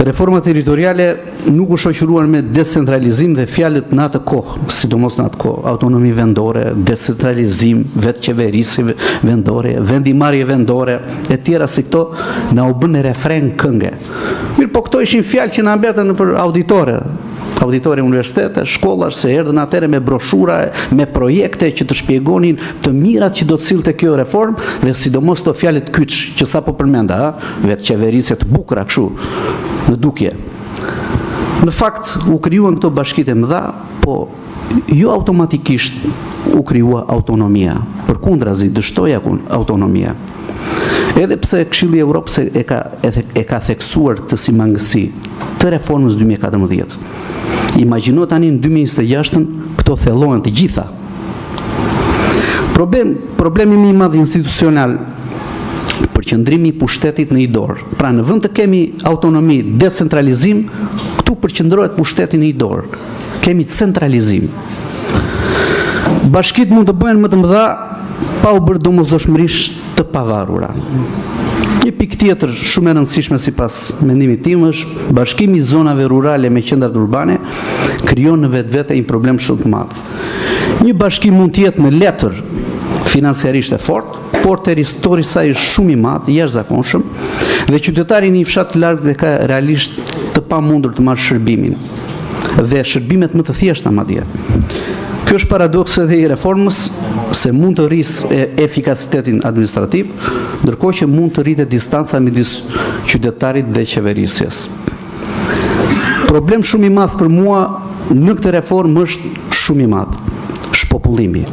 Reforma territoriale nuk u shoqëruar me decentralizim dhe fjalët në atë kohë, sidomos në atë kohë, autonomi vendore, decentralizim, vetë qeverisje vendore, vendimarrje vendore, e tjera si këto, na u bën refren këngë. Mirë, po këto ishin fjalë që na mbetën për auditore universitete, shkollash, se erdhën atëre me broshura, me projekte që të shpjegonin të mirat që do të sillte kjo reformë, dhe sidomos të fjalët kyç që sapo përmenda, vetë qeverisje të bukura kështu në dukje. Në fakt u krijuan këto bashkitë e mëdha, po jo automatikisht u krijua autonomia. Përkundrazi dështoi autonomia. Edhe pse Këshilli i Evropës e ka theksuar këtë si mangësi të reformës 2014. Imagjino tani në 2026 këto thellohen të gjitha. Problemi më i madh institucional, përqendrimi i pushtetit në një dorë. Pra në vend të kemi autonomi, decentralizim, këtu përqendrohet pushteti në një dorë. Kemi centralizim. Bashkitë mund të bëhen më të mëdha pa u bërë domosdoshmërisht të pavarura. Një pikë tjetër shumë e rëndësishme sipas mendimit tim është bashkimi i zonave rurale me qendrat urbane krijon në vetvete një problem shumë të madh. Një bashkim mund të jetë në letër financiarisht e fortë, por territori i saj është shumë i madh, jashtëzakonshëm, dhe qytetari në një fshat të largët dhe ka realisht të pamundur të marrë shërbimin dhe shërbimet më të thjeshta madje. Kjo është paradoksi edhe i reformës, se mund të rrisë efikasitetin administrativ, ndërkohë që mund të rritet distanca midis qytetarit dhe qeverisjes. Problem shumë i madh për mua në këtë reformë është shumë i madh, shpopullimi.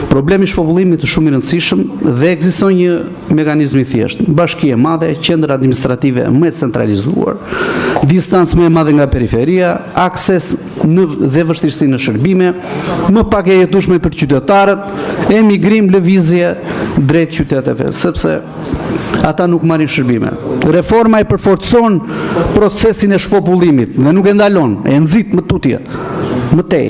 Problemi i shpopullimit është shumë i rëndësishëm dhe ekziston një mekanizëm i thjeshtë. Bashki e madhe, qendra administrative më e centralizuar, distancë më e madhe nga periferia, akses dhe vështirësi në shërbime, më pak e jetueshme për qytetarët, emigrim, lëvizje drejt qyteteve, sepse ata nuk marrin shërbime. Reforma e përforcon procesin e shpopullimit dhe nuk e ndalon, e nxit më tutje, më tej.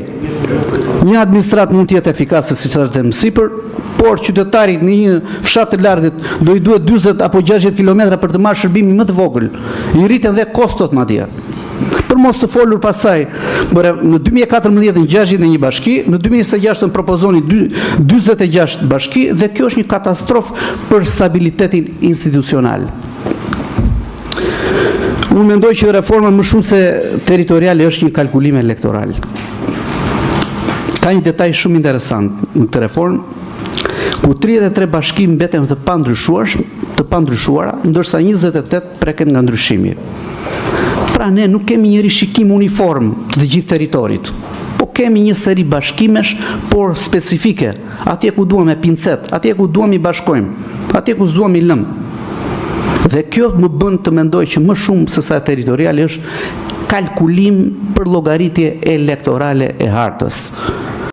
Një administrat mund të jetë efikase siç është më sipër, por qytetarit në një fshat të largët do i duhet 40 apo 60 kilometra për të marrë shërbimin më të vogël. I rriten dhe kostot madje. Për mos të folur pasaj, në 2014 61 bashki, në 2026 propozoni 46 bashki, dhe kjo është një katastrofë për stabilitetin institucional. Unë mendoj që reforma më shumë se territoriale është një kalkulim elektoral. Ka një detaj shumë interesant në këtë reformë, ku 33 bashki mbeten të pandryshuara, ndërsa 28 preken nga ndryshimi. Pra ne nuk kemi një rishikim uniform të gjithë territorit, po kemi një seri bashkimesh, por specifike. Atje ku duam e pincet, atje ku duam i bashkojmë, atje ku s'duam i lëmë. Dhe kjo më bën të mendoj që më shumë se sa territoriale është kalkulim për llogaritje elektorale e hartës.